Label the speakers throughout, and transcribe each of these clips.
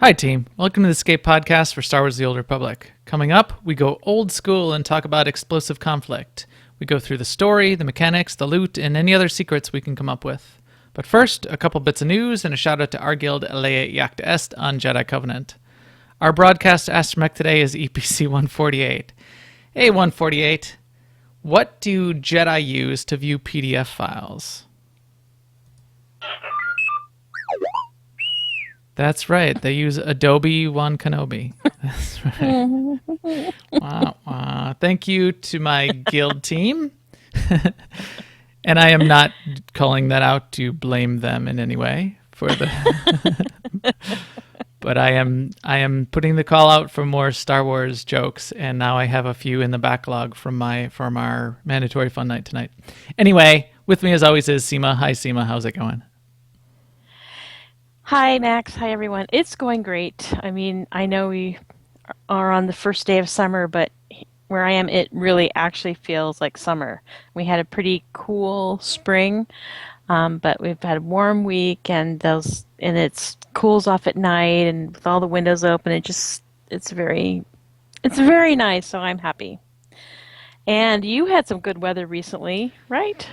Speaker 1: Hi, team. Welcome to the Escape Podcast for Star Wars The Old Republic. Coming up, we go old school and talk about explosive conflict. We go through the story, the mechanics, the loot, and any other secrets we can come up with. But first, a couple bits of news and a shout out to our guild, Alea Yacht Est, on Jedi Covenant. Our broadcast astromech today is EPC 148. Hey, 148. What do Jedi use to view PDF files? That's right. They use Adobe One Kenobi. That's right. Wow. Thank you to my guild team. And I am not calling that out to blame them in any way for the but I am putting the call out for more Star Wars jokes, and now I have a few in the backlog from our mandatory fun night tonight. Anyway, with me as always is Seema. Hi Seema, how's it going?
Speaker 2: Hi, Max. Hi, everyone. It's going great. I mean, I know we are on the first day of summer, but where I am, it really actually feels like summer. We had a pretty cool spring, but we've had a warm week, and it cools off at night, and with all the windows open, it's very nice. So I'm happy. And you had some good weather recently, right?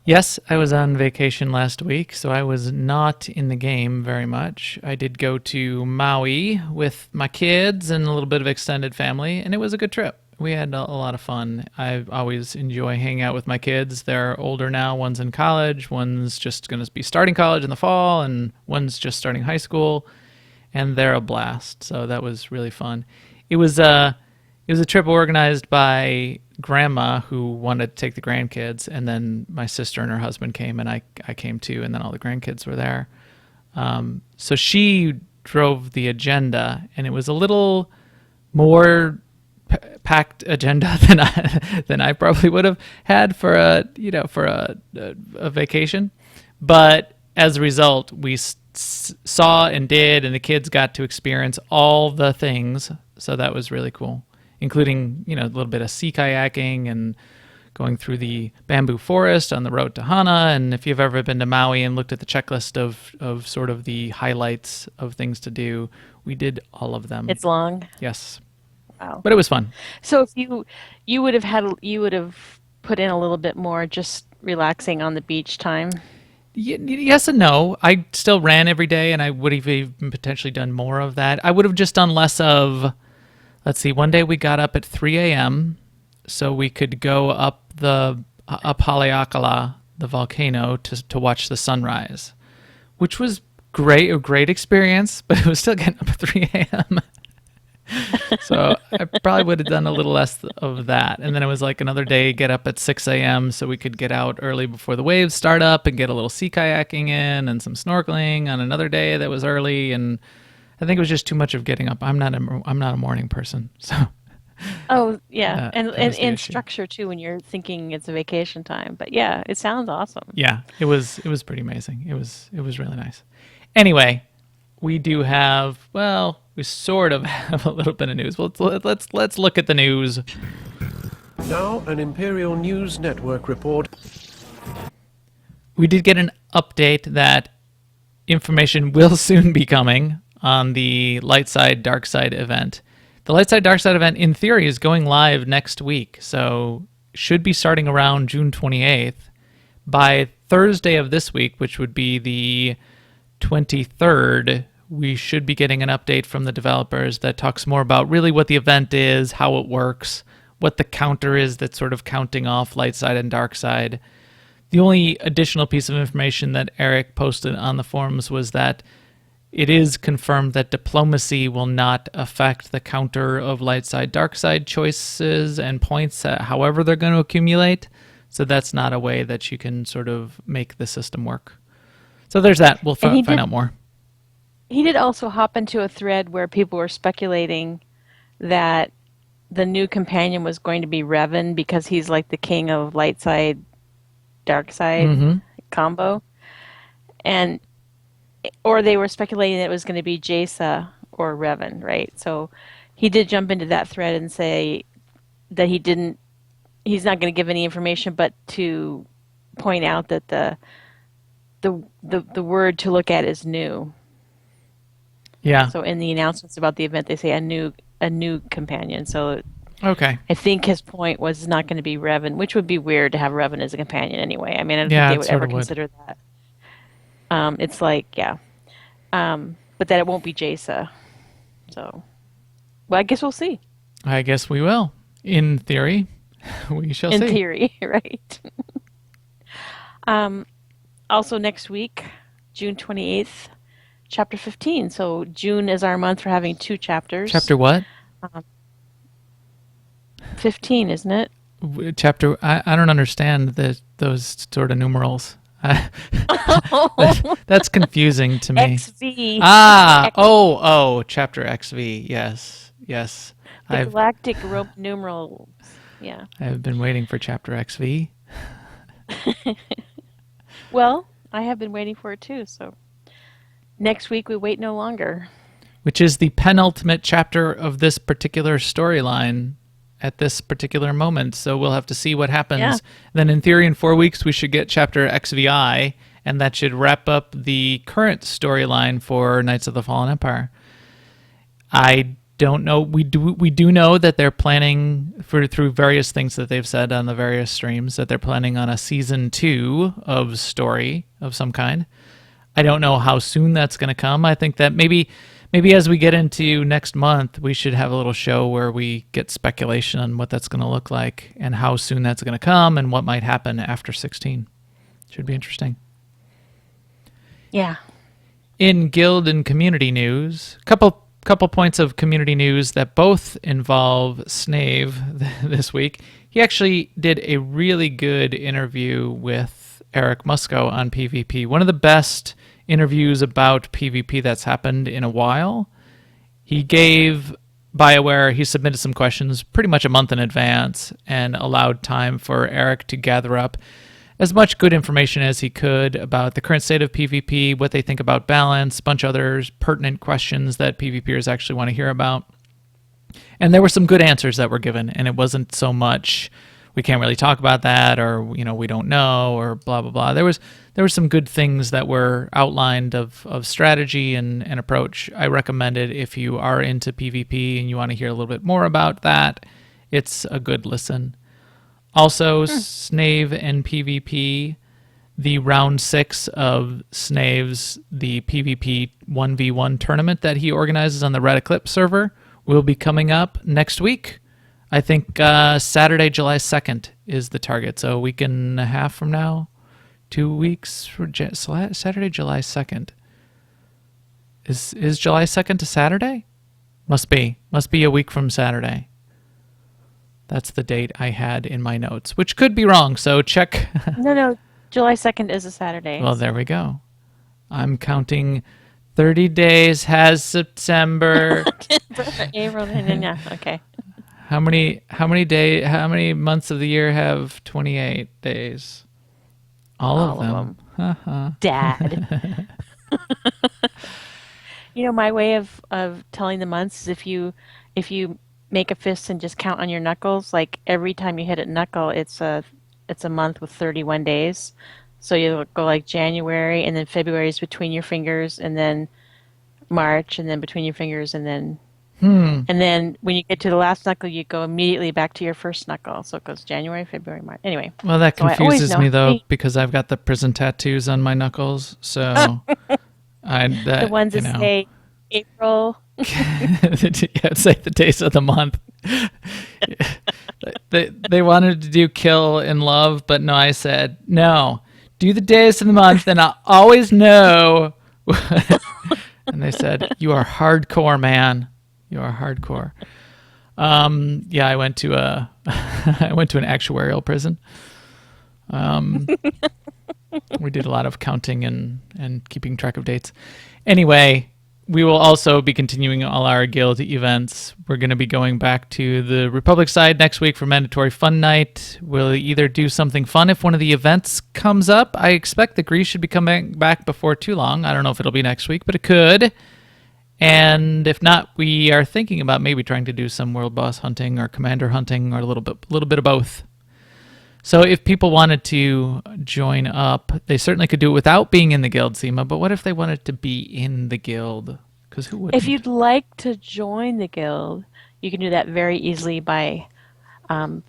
Speaker 1: Yes, I was on vacation last week, so I was not in the game very much. I did go to Maui with my kids and a little bit of extended family, and it was a good trip. We had a lot of fun. I always enjoy hanging out with my kids. They're older now. One's in college, one's just going to be starting college in the fall, and one's just starting high school, and they're a blast. So that was really fun. It was a trip organized by grandma who wanted to take the grandkids, and then my sister and her husband came, and I came too, and then all the grandkids were there. So she drove the agenda, and it was a little more packed agenda than I probably would have had for a vacation. But as a result, we saw and did, and the kids got to experience all the things. So that was really cool, including, a little bit of sea kayaking and going through the bamboo forest on the road to Hana. And if you've ever been to Maui and looked at the checklist of sort of the highlights of things to do, we did all of them.
Speaker 2: It's long.
Speaker 1: Yes.
Speaker 2: Wow.
Speaker 1: But it was fun.
Speaker 2: So if you would have put in a little bit more just relaxing on the beach time.
Speaker 1: Yes and no. I still ran every day, and I would have even potentially done more of that. I would have just done less of, let's see, one day we got up at 3 a.m. so we could go up Haleakala, the volcano, to watch the sunrise, which was a great experience, but it was still getting up at 3 a.m. So I probably would have done a little less of that. And then it was like another day, get up at 6 a.m. so we could get out early before the waves start up and get a little sea kayaking in and some snorkeling on another day that was early. And I think it was just too much of getting up. I'm not a morning person, so
Speaker 2: Oh, yeah.
Speaker 1: that was the
Speaker 2: And
Speaker 1: issue.
Speaker 2: structure too when you're thinking it's a vacation time. But yeah, it sounds awesome.
Speaker 1: Yeah, it was pretty amazing. It was really nice. Anyway, we sort of have a little bit of news. Well, let's look at the news.
Speaker 3: Now, an Imperial News Network report.
Speaker 1: We did get an update that information will soon be coming on the Light Side Dark Side event. The Light Side Dark Side event, in theory, is going live next week, so should be starting around June 28th. By Thursday of this week, which would be the 23rd, we should be getting an update from the developers that talks more about really what the event is, how it works, what the counter is that's sort of counting off Light Side and Dark Side. The only additional piece of information that Eric posted on the forums was that it is confirmed that diplomacy will not affect the counter of Light Side, Dark Side choices and points, however they're going to accumulate. So that's not a way that you can sort of make the system work. So there's that. We'll
Speaker 2: And
Speaker 1: find out more.
Speaker 2: he did also hop into a thread where people were speculating that the new companion was going to be Revan because he's like the king of light side, dark side
Speaker 1: Mm-hmm.
Speaker 2: combo. And or they were speculating that it was going to be Jace or Revan, right? So he did jump into that thread and say that he's not going to give any information, but to point out that the word to look at is new.
Speaker 1: Yeah.
Speaker 2: So in the announcements about the event, they say a new companion. So
Speaker 1: Okay.
Speaker 2: I think his point was not going to be Revan, which would be weird to have Revan as a companion anyway. I mean, I don't think
Speaker 1: Yeah,
Speaker 2: they
Speaker 1: it
Speaker 2: would
Speaker 1: sort
Speaker 2: ever
Speaker 1: of would.
Speaker 2: consider that. It's like, yeah, but that it won't be Jace. So, well, I guess we'll see.
Speaker 1: I guess we will. In theory, we shall
Speaker 2: In
Speaker 1: see.
Speaker 2: theory, right? Also, next week, June 28th, chapter 15. So, June is our month for having two chapters.
Speaker 1: Chapter what?
Speaker 2: 15, isn't it?
Speaker 1: Chapter. I don't understand those sort of numerals. That's confusing to me.
Speaker 2: XV.
Speaker 1: Ah,
Speaker 2: X,
Speaker 1: chapter XV. Yes, yes.
Speaker 2: the
Speaker 1: I've
Speaker 2: galactic Roman numerals. Yeah.
Speaker 1: I've been waiting for chapter XV,
Speaker 2: Well, I have been waiting for it too. So, next week we wait no longer.
Speaker 1: which is the penultimate chapter of this particular storyline at this particular moment. So we'll have to see what
Speaker 2: Yeah.
Speaker 1: happens. Then, in theory, in 4 weeks, we should get chapter XVI, and that should wrap up the current storyline for Knights of the Fallen Empire. I don't know. We do know that they're planning through various things that they've said on the various streams that they're planning on a season 2 of story of some kind. I don't know how soon that's going to come. I think that maybe as we get into next month, we should have a little show where we get speculation on what that's going to look like and how soon that's going to come and what might happen after 16. Should be interesting.
Speaker 2: Yeah.
Speaker 1: In guild and community news, couple points of community news that both involve Snave this week. He actually did a really good interview with Eric Musco on PvP. One of the best interviews about PvP that's happened in a while. He gave BioWare, he submitted some questions pretty much a month in advance and allowed time for Eric to gather up as much good information as he could about the current state of PvP, what they think about balance, a bunch of other pertinent questions that PvPers actually want to hear about. And there were some good answers that were given, and it wasn't so much we can't really talk about that, or we don't know, or blah blah blah. There were some good things that were outlined of strategy and approach. I recommend it if you are into PvP and you want to hear a little bit more about that. It's a good listen. Also, Snave and PvP, the round 6 of Snave's the PvP 1v1 tournament that he organizes on the Red Eclipse server will be coming up next week. I think Saturday, July 2nd is the target. So a week and a half from now, 2 weeks for Saturday, July 2nd. Is July 2nd a Saturday? Must be a week from Saturday. That's the date I had in my notes, which could be wrong. So check.
Speaker 2: No. July 2nd is a Saturday.
Speaker 1: Well, there we go. I'm counting 30 days has September.
Speaker 2: April. Yeah. Okay.
Speaker 1: How many months of the year have 28 days? All of them. Uh-huh.
Speaker 2: Dad. My way of telling the months is if you make a fist and just count on your knuckles, like every time you hit a knuckle, it's a month with 31 days. So you'll go like January, and then February is between your fingers, and then March, and then between your fingers, and then and then when you get to the last knuckle, you go immediately back to your first knuckle. So it goes January, February, March. Anyway.
Speaker 1: Well, that
Speaker 2: So I always
Speaker 1: confuses
Speaker 2: know.
Speaker 1: me though because I've got the prison tattoos on my knuckles. So
Speaker 2: The ones that say April.
Speaker 1: yeah, say the days of the month. They wanted to do kill and love, but no, I said no. Do the days of the month, and I'll always know. And they said, "You are hardcore, man. You are hardcore." Yeah, I went to an actuarial prison. We did a lot of counting and keeping track of dates. Anyway, we will also be continuing all our guild events. We're going to be going back to the Republic side next week for Mandatory Fun Night. We'll either do something fun if one of the events comes up. I expect the Grease should be coming back before too long. I don't know if it'll be next week, but it could. And if not, we are thinking about maybe trying to do some world boss hunting or commander hunting or a little bit of both. So if people wanted to join up, they certainly could do it without being in the guild, Seema, but what if they wanted to be in the guild? Because who
Speaker 2: If
Speaker 1: wouldn't?
Speaker 2: you'd like to join the guild, you can do that very easily by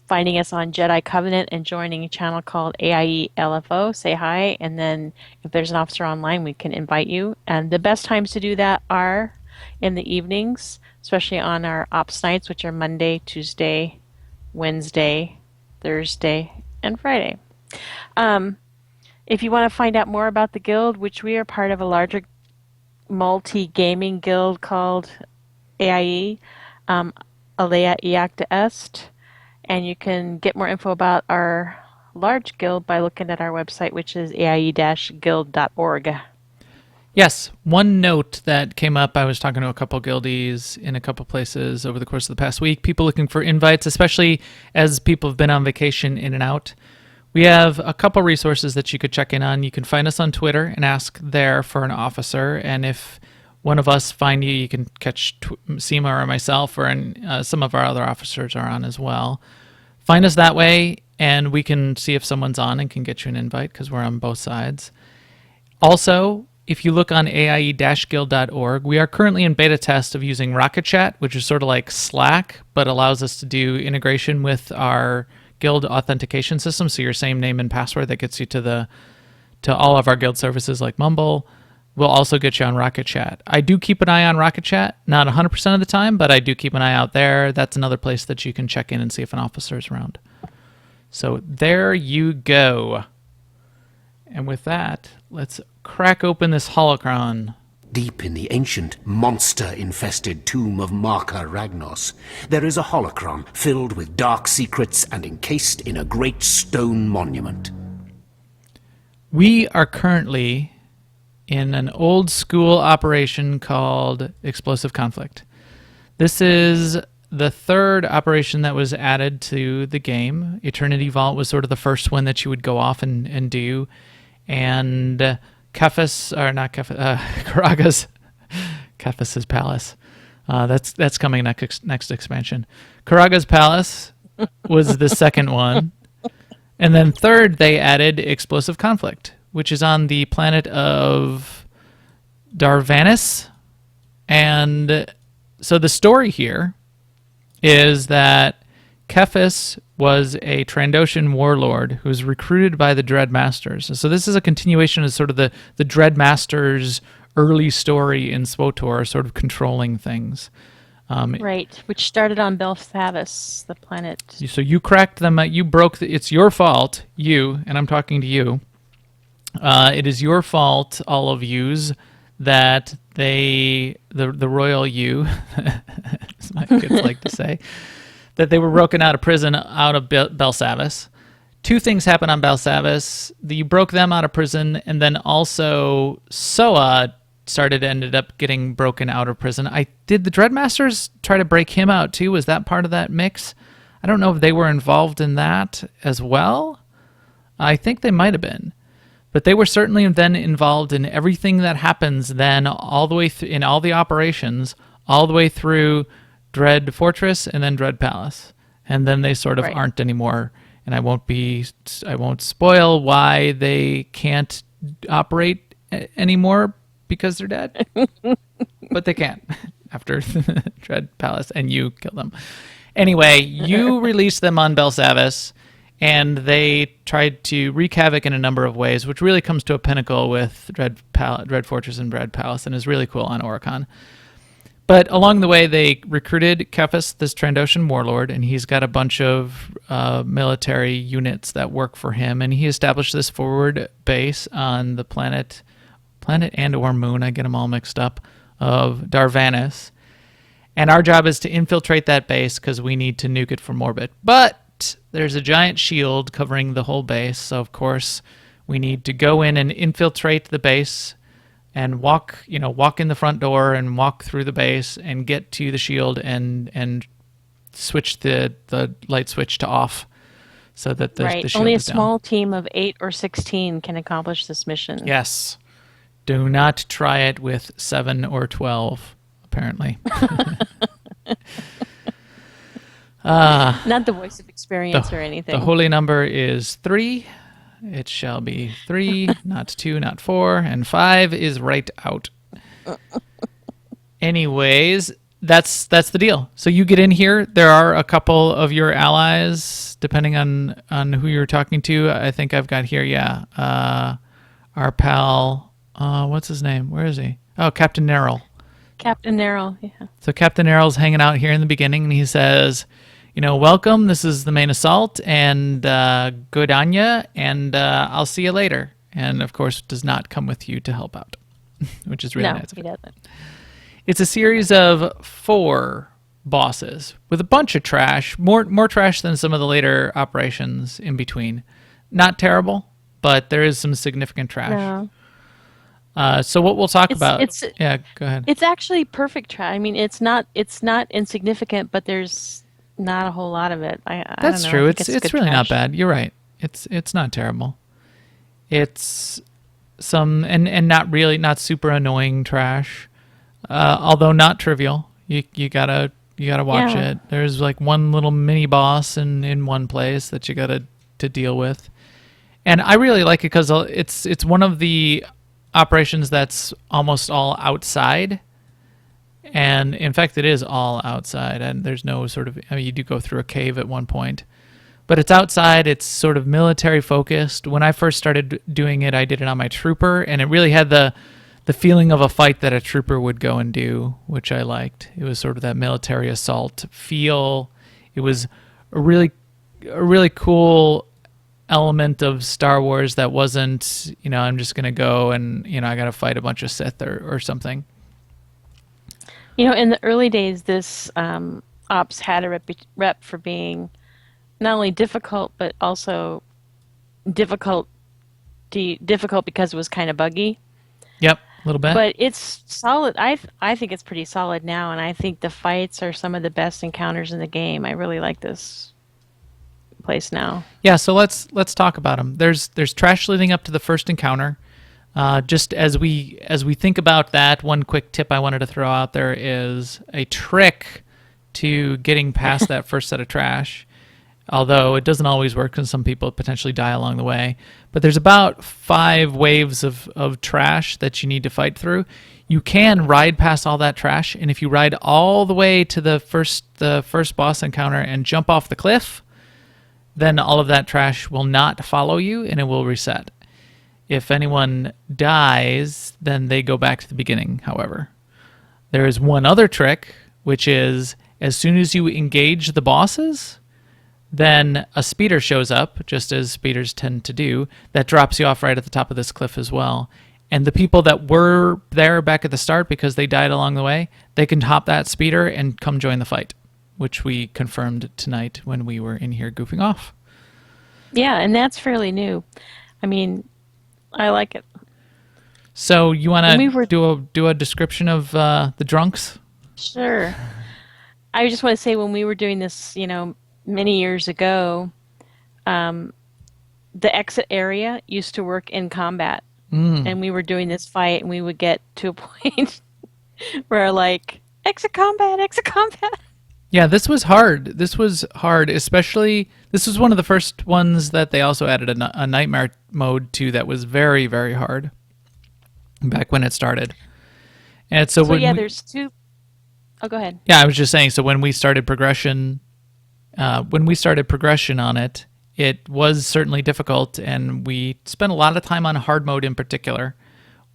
Speaker 2: finding us on Jedi Covenant and joining a channel called AIE LFO. Say hi, and then if there's an officer online, we can invite you. And the best times to do that are in the evenings, especially on our ops nights, which are Monday, Tuesday, Wednesday, Thursday, and Friday. If you want to find out more about the guild, which we are part of a larger multi-gaming guild called AIE, Alea Iacta Est, and you can get more info about our large guild by looking at our website, which is aie-guild.org.
Speaker 1: Yes, one note that came up, I was talking to a couple guildies in a couple places over the course of the past week, people looking for invites, especially as people have been on vacation in and out. We have a couple resources that you could check in on. You can find us on Twitter and ask there for an officer, and if one of us find you, you can catch Seema or myself, or some of our other officers are on as well. Find us that way, and we can see if someone's on and can get you an invite because we're on both sides. Also, if you look on aie-guild.org, we are currently in beta test of using Rocket Chat, which is sort of like Slack, but allows us to do integration with our guild authentication system. So your same name and password that gets you to all of our guild services like Mumble will also get you on Rocket Chat. I do keep an eye on Rocket Chat, not 100% of the time, but I do keep an eye out there. That's another place that you can check in and see if an officer is around. So there you go. And with that, let's crack open this holocron.
Speaker 4: Deep in the ancient, monster-infested tomb of Marka Ragnos, there is a holocron filled with dark secrets and encased in a great stone monument.
Speaker 1: We are currently in an old school operation called Explosive Conflict. This is the third operation that was added to the game. Eternity Vault was sort of the first one that you would go off and do. And Karaga's Kefas's Palace. That's coming next expansion. Karaga's Palace was the second one. And then third, they added Explosive Conflict, which is on the planet of Darvanis. And so the story here is that Kefas was a Trandoshan warlord who was recruited by the Dread Masters. So this is a continuation of sort of the Dread Masters' early story in SWTOR, sort of controlling things.
Speaker 2: Right, which started on Belthavis, the planet.
Speaker 1: So you cracked them. You broke. It's your fault, you, and I'm talking to you. It is your fault, all of yous, that the royal you, as my kids like to say, that they were broken out of prison out of Belsavis. Two things happened on Belsavis. You broke them out of prison, and then also Soa ended up getting broken out of prison. Did the Dreadmasters try to break him out too? Was that part of that mix? I don't know if they were involved in that as well. I think they might have been. But they were certainly then involved in everything that happens then all the way in all the operations, all the way through Dread Fortress and then Dread Palace. And then they sort of aren't anymore. And I won't spoil why they can't operate anymore because they're dead. But they can't after Dread Palace and you kill them. Anyway, you released them on Belsavis, and they tried to wreak havoc in a number of ways, which really comes to a pinnacle with Dread Fortress and Dread Palace, and is really cool on Oricon. But along the way, they recruited Kefas, this Trandoshan warlord, and he's got a bunch of military units that work for him, and he established this forward base on the planet and or moon, I get them all mixed up, of Darvanis. And our job is to infiltrate that base because we need to nuke it from orbit. But there's a giant shield covering the whole base, so of course we need to go in and infiltrate the base and walk in the front door and walk through the base and get to the shield and switch the light switch to off so that the shield
Speaker 2: Only a
Speaker 1: is down.
Speaker 2: small team of 8 or 16 can accomplish this mission.
Speaker 1: Yes. Do not try it with 7 or 12, apparently.
Speaker 2: Not the voice of experience or anything.
Speaker 1: The holy number is 3. It shall be 3, not 2, not 4, and 5 is right out. Anyways, that's the deal. So you get in here. There are a couple of your allies, depending on who you're talking to. I think I've got here, yeah, our pal. What's his name? Where is he? Oh, Captain Nerl.
Speaker 2: Captain Narrow, yeah.
Speaker 1: So Captain Errol's hanging out here in the beginning, and he says, welcome. This is the main assault, and good on ya, and I'll see you later. And of course, does not come with you to help out, which is really
Speaker 2: No,
Speaker 1: nice of
Speaker 2: he
Speaker 1: him.
Speaker 2: doesn't.
Speaker 1: It's a series of 4 bosses with a bunch of trash, more trash than some of the later operations in between. Not terrible, but there is some significant trash.
Speaker 2: No.
Speaker 1: So what we'll talk about?
Speaker 2: It's
Speaker 1: Yeah, go ahead.
Speaker 2: it's actually perfect try. I mean, it's not insignificant, but there's not a whole lot of it. I don't
Speaker 1: That's
Speaker 2: know. I
Speaker 1: true.
Speaker 2: think
Speaker 1: It's
Speaker 2: good
Speaker 1: really not
Speaker 2: trash.
Speaker 1: bad. You're right. It's not terrible. It's some and not super annoying trash. Although not trivial. You gotta watch
Speaker 2: Yeah.
Speaker 1: it. There's like one little mini boss in one place that you gotta to deal with. And I really like it because it's one of the operations that's almost all outside. And in fact, it is all outside, and there's no sort of. I mean, you do go through a cave at one point, but it's outside. It's sort of military focused. When I first started doing it, I did it on my trooper, and it really had the feeling of a fight that a trooper would go and do, which I liked. It was sort of that military assault feel. It was a really cool element of Star Wars that wasn't, I'm just gonna go and I gotta fight a bunch of Sith or something.
Speaker 2: In the early days, this ops had a rep for being not only difficult, but also difficult difficult because it was kind of buggy.
Speaker 1: Yep, a little bit.
Speaker 2: But it's solid. I think it's pretty solid now, and I think the fights are some of the best encounters in the game. I really like this place now.
Speaker 1: Yeah, so let's talk about them. There's trash leading up to the first encounter. Just as we think about that, one quick tip I wanted to throw out there is a trick to getting past that first set of trash. Although it doesn't always work because some people potentially die along the way. But there's about 5 waves of trash that you need to fight through. You can ride past all that trash, and if you ride all the way to the first boss encounter and jump off the cliff, then all of that trash will not follow you and it will reset. If anyone dies, then they go back to the beginning, however. There is one other trick, which is as soon as you engage the bosses, then a speeder shows up, just as speeders tend to do, that drops you off right at the top of this cliff as well. And the people that were there back at the start because they died along the way, they can hop that speeder and come join the fight, which we confirmed tonight when we were in here goofing off.
Speaker 2: Yeah, and that's fairly new. I mean, I like it.
Speaker 1: So you want
Speaker 2: When we
Speaker 1: to
Speaker 2: were
Speaker 1: do a description of the drunks?
Speaker 2: Sure. I just want to say when we were doing this, many years ago, the exit area used to work in combat. And we were doing this fight, and we would get to a point where like, exit combat, exit combat.
Speaker 1: Yeah, this was hard. Especially this was one of the first ones that they also added a nightmare mode to that was very, very hard back when it started. And so,
Speaker 2: So
Speaker 1: when
Speaker 2: yeah,
Speaker 1: we,
Speaker 2: there's two. Oh, go ahead.
Speaker 1: yeah, I was just saying. So when we started progression on it, it was certainly difficult, and we spent a lot of time on hard mode in particular.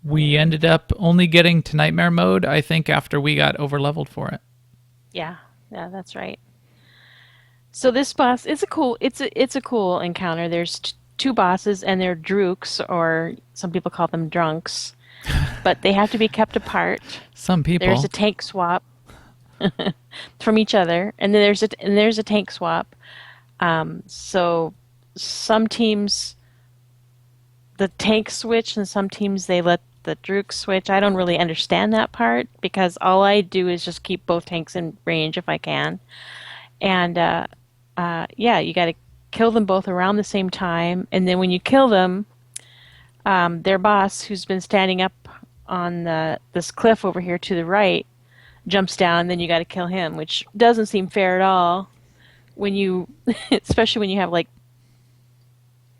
Speaker 1: We ended up only getting to nightmare mode, I think, after we got over leveled for it.
Speaker 2: Yeah, that's right. So this boss is it's a cool encounter. There's 2 bosses, and they're drooks, or some people call them drunks, but they have to be kept apart.
Speaker 1: Some people.
Speaker 2: There's a tank swap from each other, and then there's a tank swap. So some teams the tank switch, and some teams they let the drook switch. I don't really understand that part because all I do is just keep both tanks in range if I can. And yeah, you got to kill them both around the same time, and then when you kill them, their boss, who's been standing up on this cliff over here to the right, jumps down. Then you got to kill him, which doesn't seem fair at all. When you, especially when you have like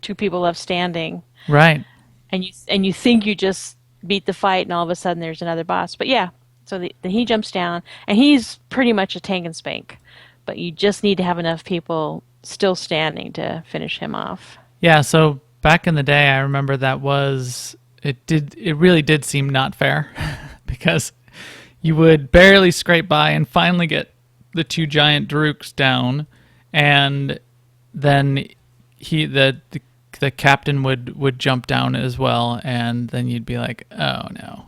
Speaker 2: 2 people left standing,
Speaker 1: Right.
Speaker 2: and you think you just beat the fight, and all of a sudden there's another boss. But yeah, So he jumps down, and he's pretty much a tank and spank, but you just need to have enough people still standing to finish him off.
Speaker 1: Yeah, so back in the day, I remember it really did seem not fair because you would barely scrape by and finally get the two giant drooks down, and then the captain would jump down as well, and then you'd be like, oh no.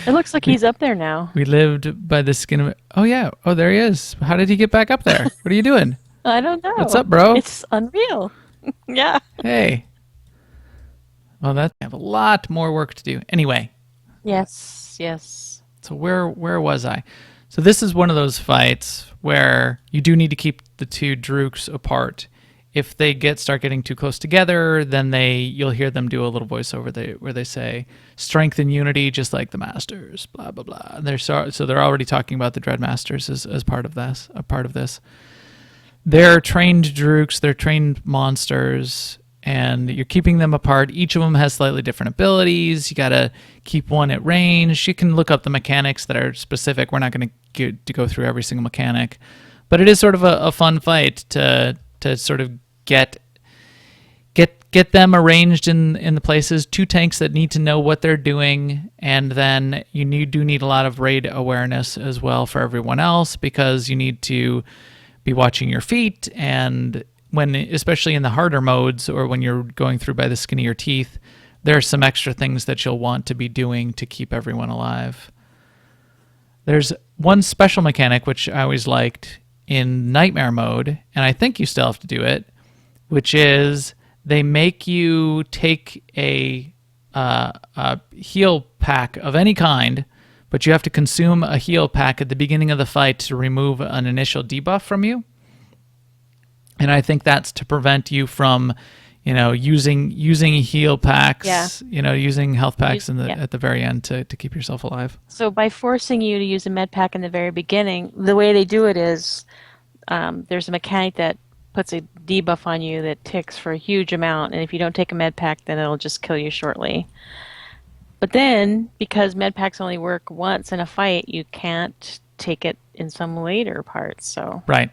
Speaker 2: It looks like he's up there now.
Speaker 1: We lived by the skin of it. Oh yeah, oh there he is. How did he get back up there? What are you doing?
Speaker 2: I don't know.
Speaker 1: What's up, bro?
Speaker 2: It's unreal. Yeah.
Speaker 1: Hey. Well, I have a lot more work to do. Anyway,
Speaker 2: Yes.
Speaker 1: so where was I? So this is one of those fights where you do need to keep the two drooks apart. If they start getting too close together, then you'll hear them do a little voiceover where they say strength and unity, just like the masters, blah blah blah. And so they're already talking about the Dread Masters as part of this. A part of this. They're trained drooks. They're trained monsters, and you're keeping them apart. Each of them has slightly different abilities. You gotta keep one at range. You can look up the mechanics that are specific. We're not going to go through every single mechanic, but it is sort of a fun fight to sort of get them arranged in the places. Two tanks that need to know what they're doing, and then you do need a lot of raid awareness as well for everyone else, because you need to be watching your feet, and especially in the harder modes or when you're going through by the skin of your teeth, there are some extra things that you'll want to be doing to keep everyone alive. There's one special mechanic which I always liked in Nightmare mode, and I think you still have to do it, which is they make you take a heal pack of any kind, but you have to consume a heal pack at the beginning of the fight to remove an initial debuff from you. And I think that's to prevent you from, using heal packs, using health packs at the very end to keep yourself alive.
Speaker 2: So by forcing you to use a med pack in the very beginning, the way they do it is there's a mechanic that puts a debuff on you that ticks for a huge amount, and if you don't take a med pack, then it'll just kill you shortly. But then, because med packs only work once in a fight, you can't take it in some later parts. So
Speaker 1: right.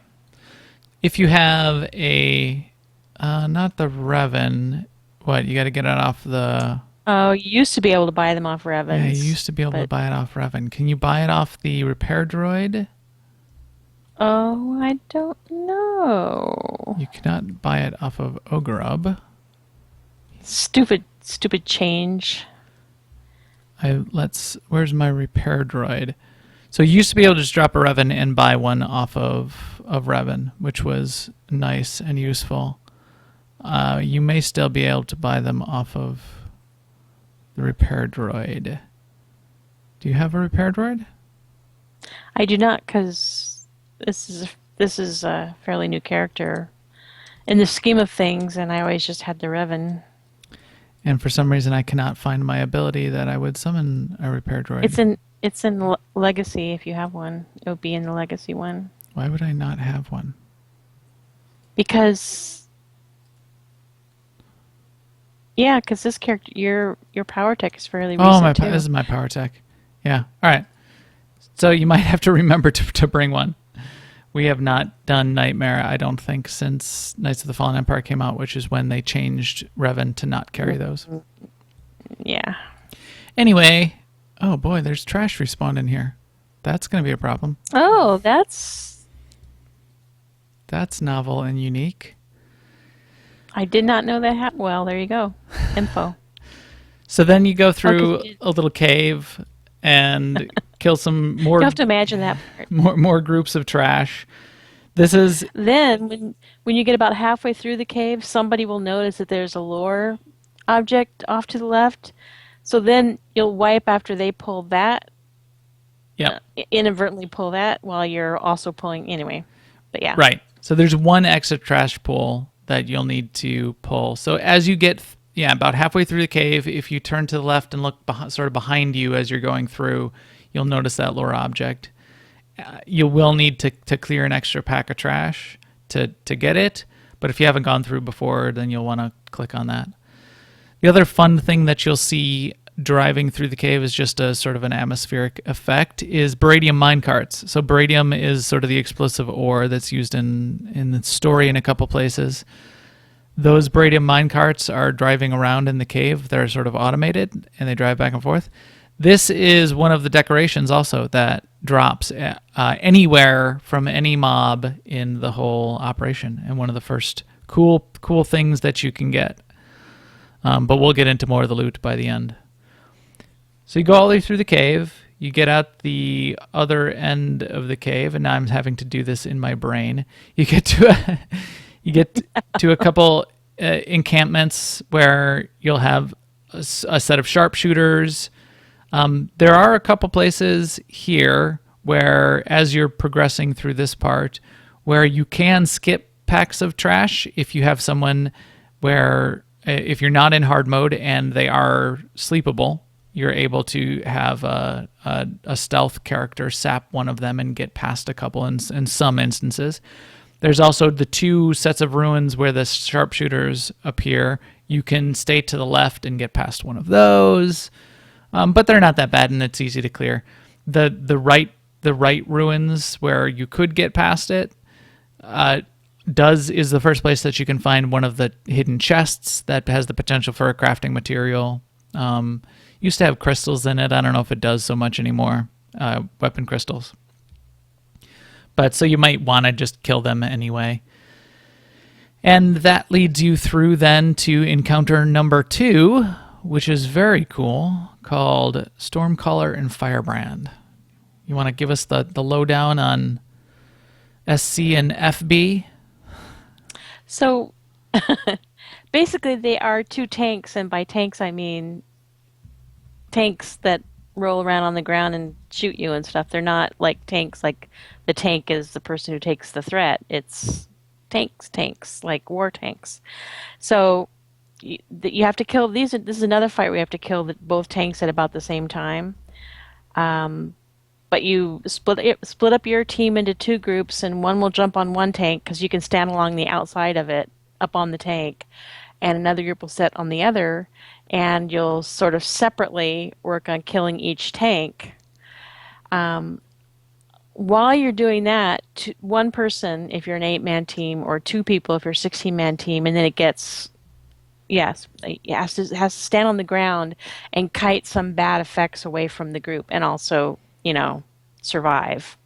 Speaker 1: If you have not the Revan, you got to get it off the...
Speaker 2: Oh, you used to be able to buy them off Revans.
Speaker 1: Yeah, you used to be able to buy it off Revan. Can you buy it off the repair droid?
Speaker 2: Oh, I don't know.
Speaker 1: You cannot buy it off of Ogrub.
Speaker 2: Stupid change.
Speaker 1: Where's my repair droid? So you used to be able to just drop a Revan and buy one off of Revan, which was nice and useful. You may still be able to buy them off of the repair droid. Do you have a repair droid?
Speaker 2: I do not, because this is a fairly new character in the scheme of things, and I always just had the Revan.
Speaker 1: And for some reason, I cannot find my ability that I would summon a repair droid.
Speaker 2: It's in Legacy. If you have one, it would be in the Legacy one.
Speaker 1: Why would I not have one?
Speaker 2: Because this character, your power tech is fairly recent too.
Speaker 1: This is my power tech. Yeah. All right. So you might have to remember to bring one. We have not done Nightmare, I don't think, since Knights of the Fallen Empire came out, which is when they changed Revan to not carry those.
Speaker 2: Yeah.
Speaker 1: Anyway, oh boy, there's trash respawned in here. That's going to be a problem.
Speaker 2: Oh, that's
Speaker 1: novel and unique.
Speaker 2: I did not know that. Well, there you go. Info.
Speaker 1: So then you go through a little cave and kill some more.
Speaker 2: You have to imagine that part.
Speaker 1: More groups of trash. This is
Speaker 2: then when you get about halfway through the cave, somebody will notice that there's a lore object off to the left. So then you'll wipe after they pull that.
Speaker 1: Yeah.
Speaker 2: Inadvertently pull that while you're also pulling anyway. But yeah.
Speaker 1: Right. So there's one extra trash pull that you'll need to pull. So as you get about halfway through the cave, if you turn to the left and look sort of behind you as you're going through, you'll notice that lore object. You will need to clear an extra pack of trash to get it, but if you haven't gone through before, then you'll want to click on that. The other fun thing that you'll see driving through the cave is just a sort of an atmospheric effect, is beradium minecarts. So beradium is sort of the explosive ore that's used in the story in a couple places. Those beradium minecarts are driving around in the cave. They're sort of automated, and they drive back and forth. This is one of the decorations also that drops anywhere from any mob in the whole operation, and one of the first cool things that you can get. But we'll get into more of the loot by the end. So you go all the way through the cave. You get out the other end of the cave, and now I'm having to do this in my brain. You get to a couple encampments where you'll have a set of sharpshooters. There are a couple places here where, as you're progressing through this part, where you can skip packs of trash if you have someone where, if you're not in hard mode and they are sleepable, you're able to have a stealth character sap one of them and get past a couple in some instances. There's also the two sets of ruins where the sharpshooters appear. You can stay to the left and get past one of those. But they're not that bad, and it's easy to clear. The right ruins where you could get past it is the first place that you can find one of the hidden chests that has the potential for a crafting material. Used to have crystals in it. I don't know if it does so much anymore. Weapon crystals. But so you might want to just kill them anyway. And that leads you through then to encounter number 2, which is very cool, called Stormcaller and Firebrand. You want to give us the lowdown on SC and FB?
Speaker 2: So basically they are 2 tanks, and by tanks I mean tanks that roll around on the ground and shoot you and stuff. They're not like tanks like the tank is the person who takes the threat. It's tanks, like war tanks. So you have to kill these. This is another fight where you have to kill both tanks at about the same time. But you split up your team into 2 groups, and one will jump on one tank because you can stand along the outside of it up on the tank, and another group will sit on the other, and you'll sort of separately work on killing each tank. While you're doing that, one person if you're an 8-man team, or 2 people if you're a 16-man team, and then it gets has to stand on the ground and kite some bad effects away from the group, and also survive.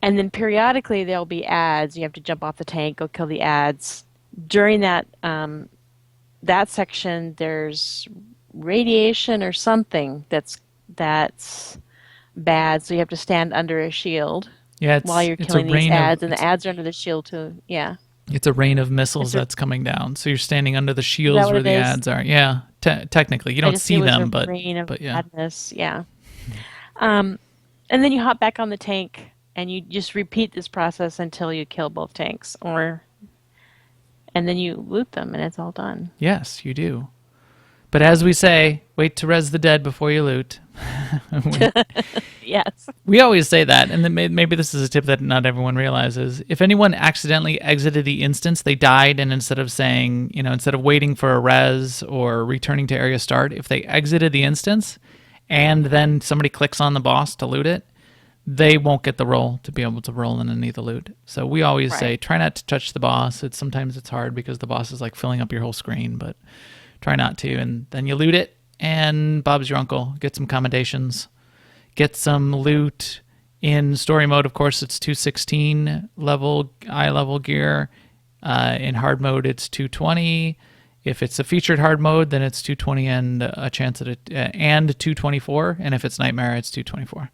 Speaker 2: And then periodically there'll be ads. You have to jump off the tank, go kill the ads. During that section, there's radiation or something that's bad, so you have to stand under a shield while you're killing these ads, and the ads are under the shield too. Yeah.
Speaker 1: It's a rain of missiles that's coming down. So you're standing under the shields where the ads are. Yeah, technically. You don't see them, but yeah.
Speaker 2: Madness. Yeah. And then you hop back on the tank, and you just repeat this process until you kill both tanks, and then you loot them, and it's all done.
Speaker 1: Yes, you do. But as we say, wait to res the dead before you loot.
Speaker 2: Yes.
Speaker 1: We always say that, and then maybe this is a tip that not everyone realizes. If anyone accidentally exited the instance, they died, and instead of waiting for a res or returning to area start, if they exited the instance and then somebody clicks on the boss to loot it, they won't get the roll to be able to roll in any of the loot. So we always say, try not to touch the boss. Sometimes it's hard because the boss is like filling up your whole screen, but try not to. And then you loot it, and Bob's your uncle. Get some commendations. Get some loot. In story mode, of course, it's 216 eye level gear. In hard mode, it's 220. If it's a featured hard mode, then it's 220 and a chance at it, and 224. And if it's nightmare, it's 224.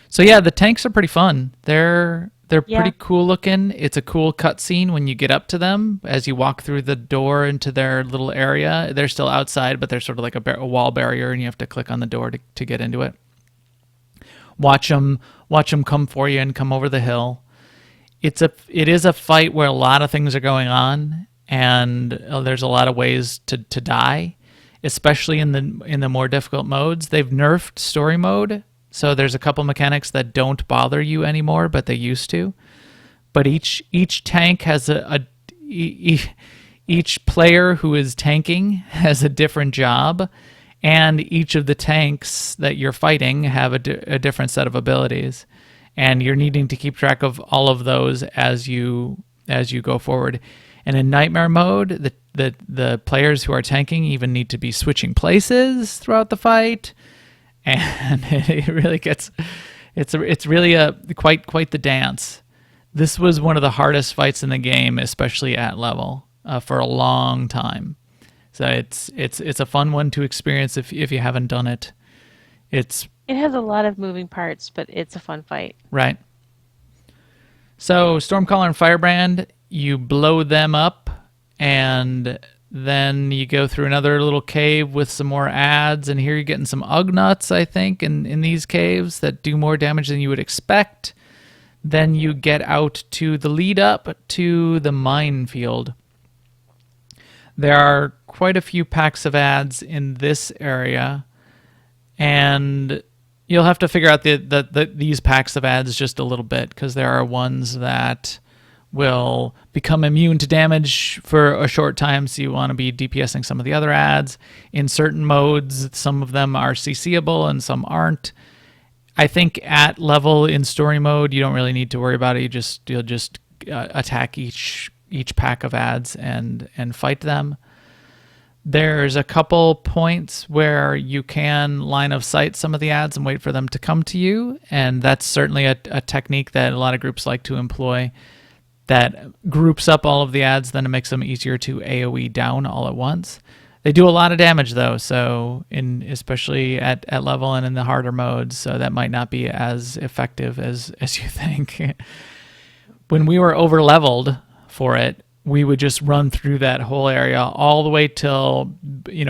Speaker 1: So yeah, the tanks are pretty fun. They're pretty cool looking. It's a cool cutscene when you get up to them as you walk through the door into their little area. They're still outside, but they're sort of like a wall barrier, and you have to click on the door to get into it. Watch them come for you and come over the hill. It is a fight where a lot of things are going on, and there's a lot of ways to die, especially in the more difficult modes. They've nerfed story mode. So there's a couple mechanics that don't bother you anymore, but they used to. But each tank has Each player who is tanking has a different job, and each of the tanks that you're fighting have a different set of abilities, and you're needing to keep track of all of those as you go forward. And in nightmare mode, the players who are tanking even need to be switching places throughout the fight, and it really gets it's really quite the dance. This was one of the hardest fights in the game, especially at level, for a long time. So it's a fun one to experience if you haven't done it. It
Speaker 2: has a lot of moving parts, but it's a fun fight.
Speaker 1: Right. So Stormcaller and Firebrand, you blow them up, and then you go through another little cave with some more adds, and here you're getting some Ugnuts, I think, in these caves that do more damage than you would expect. Then you get out to the lead up to the minefield. There are quite a few packs of adds in this area, and you'll have to figure out these packs of adds just a little bit, because there are ones that will become immune to damage for a short time, so you want to be DPSing some of the other adds. In certain modes, some of them are CCable and some aren't. I think at level in story mode, you don't really need to worry about it. You'll just attack each pack of adds and fight them. There's a couple points where you can line of sight some of the adds and wait for them to come to you, and that's certainly a technique that a lot of groups like to employ, that groups up all of the adds, then it makes them easier to AoE down all at once. They do a lot of damage though, so especially at level and in the harder modes, so that might not be as effective as you think. When we were over leveled for it, we would just run through that whole area all the way till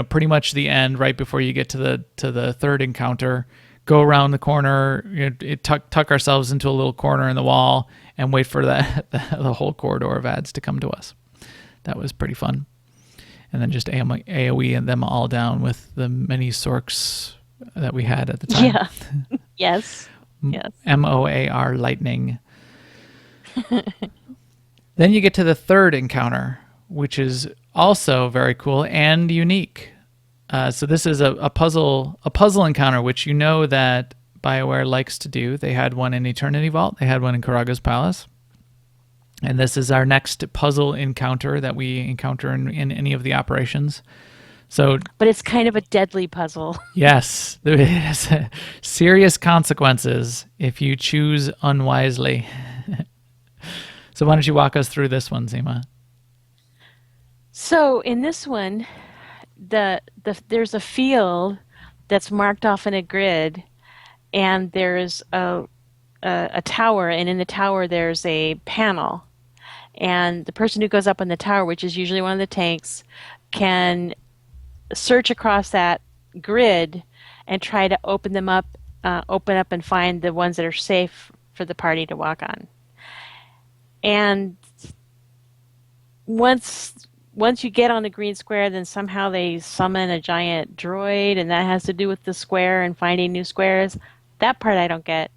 Speaker 1: pretty much the end, right before you get to the third encounter. Go around the corner, tuck ourselves into a little corner in the wall, and wait for the whole corridor of adds to come to us. That was pretty fun. And then just AoE and them all down with the many Sorks that we had at the time.
Speaker 2: Yeah. Yes. Yes.
Speaker 1: MOAR lightning. Then you get to the third encounter, which is also very cool and unique. So this is a puzzle encounter, which you know that BioWare likes to do. They had one in Eternity Vault. They had one in Karaga's Palace. And this is our next puzzle encounter that we encounter in any of the operations. But
Speaker 2: it's kind of a deadly puzzle.
Speaker 1: Yes, there is serious consequences if you choose unwisely. So why don't you walk us through this one, Zima?
Speaker 2: So in this one, there's a field that's marked off in a grid, and there's a tower, and in the tower there's a panel. And the person who goes up on the tower, which is usually one of the tanks, can search across that grid and try to open up and find the ones that are safe for the party to walk on. And once you get on the green square, then somehow they summon a giant droid, and that has to do with the square and finding new squares. That part I don't get.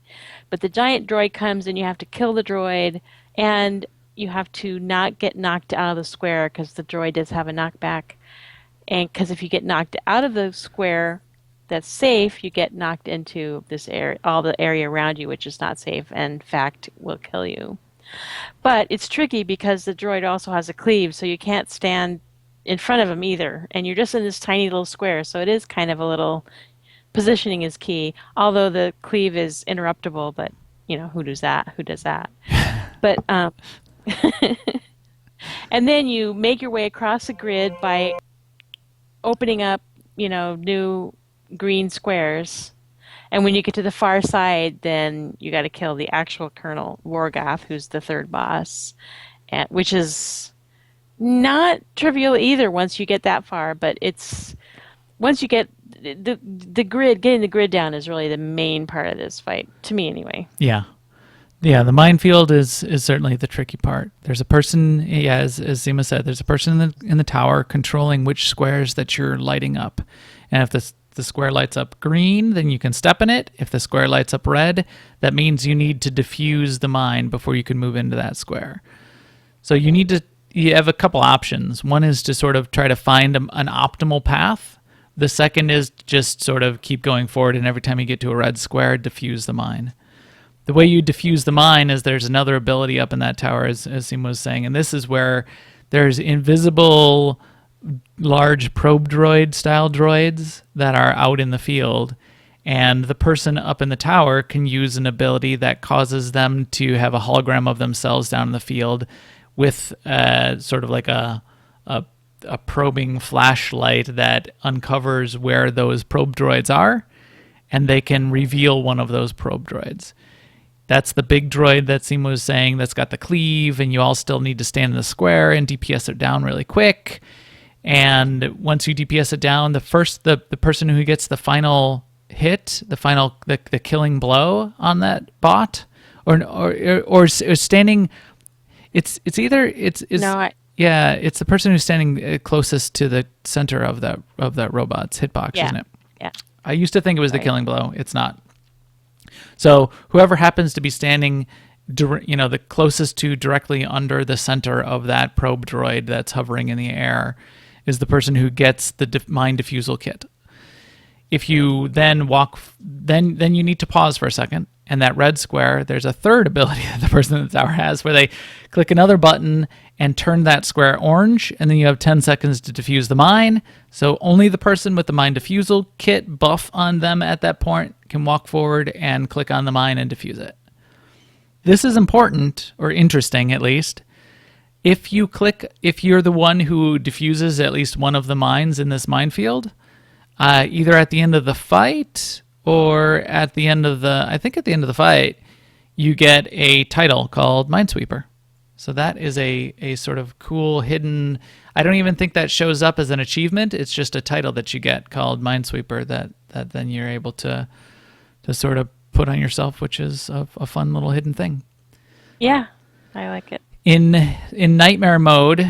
Speaker 2: But the giant droid comes, and you have to kill the droid, and you have to not get knocked out of the square, because the droid does have a knockback. And because if you get knocked out of the square that's safe, you get knocked into this area, all the area around you, which is not safe, and in fact will kill you. But it's tricky because the droid also has a cleave, so you can't stand in front of him either. And you're just in this tiny little square, so it is kind of a little... Positioning is key, although the cleave is interruptible, but, who does that? Who does that? But, and then you make your way across the grid by opening up, new green squares. And when you get to the far side, then you got to kill the actual Colonel Wargoth, who's the third boss, which is not trivial either once you get that far. But once you get the grid, getting the grid down is really the main part of this fight, to me anyway.
Speaker 1: Yeah. Yeah, the minefield is certainly the tricky part. There's a person, as Zima said, there's a person in the tower controlling which squares that you're lighting up. And if the square lights up green, then you can step in it. If the square lights up red, that means you need to defuse the mine before you can move into that square. So you need to you have a couple options. One is to sort of try to find an optimal path. The second is just sort of keep going forward, and every time you get to a red square, defuse the mine. The way you defuse the mine is there's another ability up in that tower, as Seema was saying, and this is where there's invisible large probe droid style droids that are out in the field, and the person up in the tower can use an ability that causes them to have a hologram of themselves down in the field with sort of like a probing flashlight that uncovers where those probe droids are, and they can reveal one of those probe droids. That's the big droid that Seema was saying that's got the cleave, and you all still need to stand in the square and DPS it down really quick. And once you DPS it down, the person who gets the final hit, the killing blow on that bot, or standing, it's the person who's standing closest to the center of that robot's hitbox, isn't it?
Speaker 2: Yeah.
Speaker 1: I used to think it was the killing blow. It's not. So whoever happens to be standing, the closest to directly under the center of that probe droid that's hovering in the air is the person who gets the mine diffusal kit. If you then then you need to pause for a second, and that red square, there's a third ability that the person in the tower has where they click another button and turn that square orange, and then you have 10 seconds to defuse the mine. So only the person with the mine diffusal kit buff on them at that point can walk forward and click on the mine and defuse it. This is important, or interesting at least. If you're the one who diffuses at least one of the mines in this minefield, either at the end of the fight or at the end of the fight, you get a title called Minesweeper. So that is a sort of cool hidden, I don't even think that shows up as an achievement. It's just a title that you get called Minesweeper that then you're able to sort of put on yourself, which is a fun little hidden thing.
Speaker 2: Yeah, I like it.
Speaker 1: In Nightmare mode,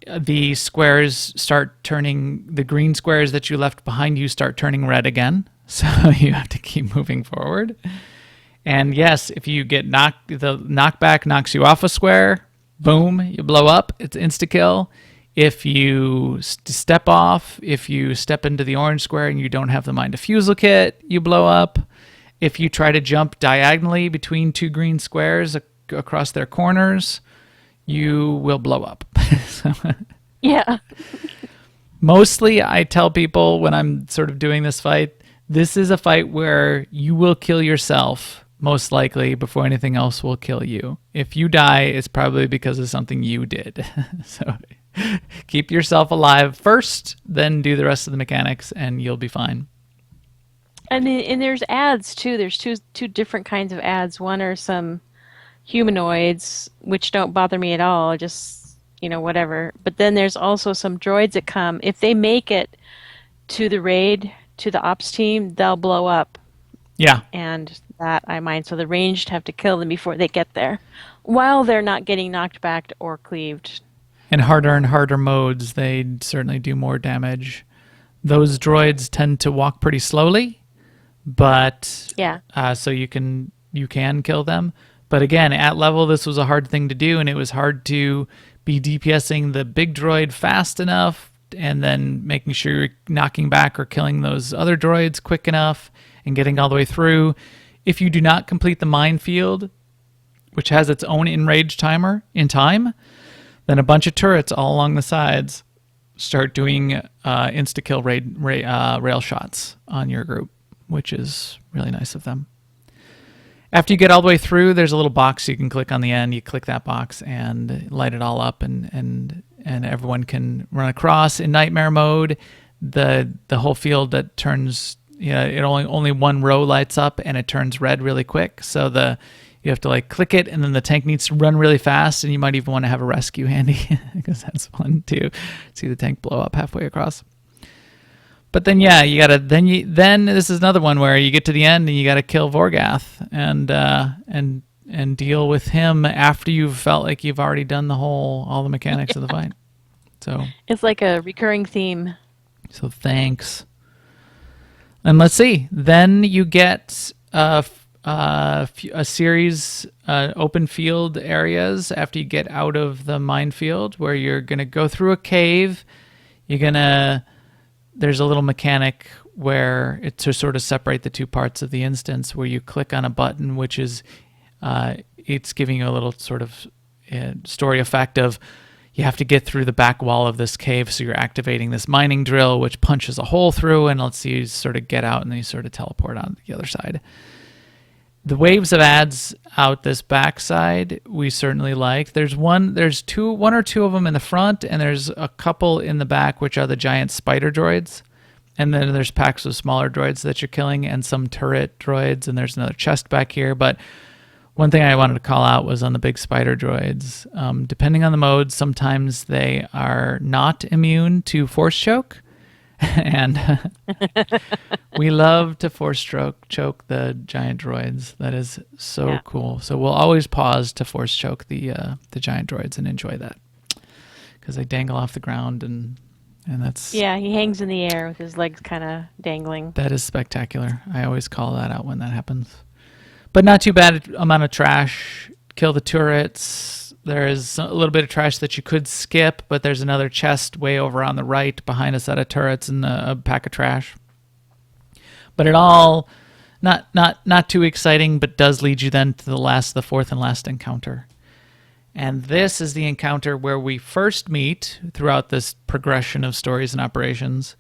Speaker 1: the squares start turning, the green squares that you left behind you start turning red again. So you have to keep moving forward. And yes, if you get knocked, the knockback knocks you off a square, boom, you blow up. It's insta-kill. If you step off, if you step into the orange square and you don't have the mine diffusal kit, you blow up. If you try to jump diagonally between two green squares across their corners, you will blow up.
Speaker 2: Yeah.
Speaker 1: Mostly I tell people when I'm sort of doing this fight, this is a fight where you will kill yourself, most likely, before anything else will kill you. If you die, it's probably because of something you did. So keep yourself alive first, then do the rest of the mechanics, and you'll be fine.
Speaker 2: And there's ads, too. There's two different kinds of ads. One are some humanoids, which don't bother me at all, just, whatever. But then there's also some droids that come. If they make it to the raid, to the ops team, they'll blow up.
Speaker 1: Yeah.
Speaker 2: And that I mind. So the ranged have to kill them before they get there, while they're not getting knocked back or cleaved.
Speaker 1: In harder and harder modes, they certainly do more damage. Those droids tend to walk pretty slowly, but
Speaker 2: yeah.
Speaker 1: So you can kill them. But again, at level, this was a hard thing to do, and it was hard to be DPSing the big droid fast enough and then making sure you're knocking back or killing those other droids quick enough and getting all the way through. If you do not complete the minefield, which has its own enrage timer in time, then a bunch of turrets all along the sides start doing insta-kill rail shots on your group, which is really nice of them. After you get all the way through, there's a little box you can click on the end. You click that box and light it all up, and everyone can run across. In Nightmare mode, the whole field that turns, it only one row lights up and it turns red really quick. So you have to click it, and then the tank needs to run really fast, and you might even want to have a rescue handy because that's fun too. See the tank blow up halfway across. But then, yeah, you gotta. Then this is another one where you get to the end and you gotta kill Vorgath and deal with him after you've felt like you've already done all the mechanics of the fight. So
Speaker 2: it's like a recurring theme. So
Speaker 1: thanks. And let's see. Then you get a series open field areas after you get out of the minefield where you're going to go through a cave. There's a little mechanic where it's to sort of separate the two parts of the instance where you click on a button, which is it's giving you a little sort of story effect of you have to get through the back wall of this cave, so you're activating this mining drill, which punches a hole through and lets you sort of get out, and then you sort of teleport on the other side. The waves of ads out this backside we certainly like. There's one or two of them in the front, and there's a couple in the back, which are the giant spider droids. And then there's packs of smaller droids that you're killing, and some turret droids, and there's another chest back here. But one thing I wanted to call out was on the big spider droids. Depending on the mode, sometimes they are not immune to force choke. And we love to force choke the giant droids. That is so cool. So we'll always pause to force choke the giant droids and enjoy that. Because they dangle off the ground and that's...
Speaker 2: Yeah, he hangs in the air with his legs kind of dangling.
Speaker 1: That is spectacular. I always call that out when that happens. But not too bad amount of trash. Kill the turrets. There is a little bit of trash that you could skip, but there's another chest way over on the right behind a set of turrets and a pack of trash. But it all not too exciting, but does lead you then to the fourth and last encounter. And this is the encounter where we first meet, throughout this progression of stories and operations,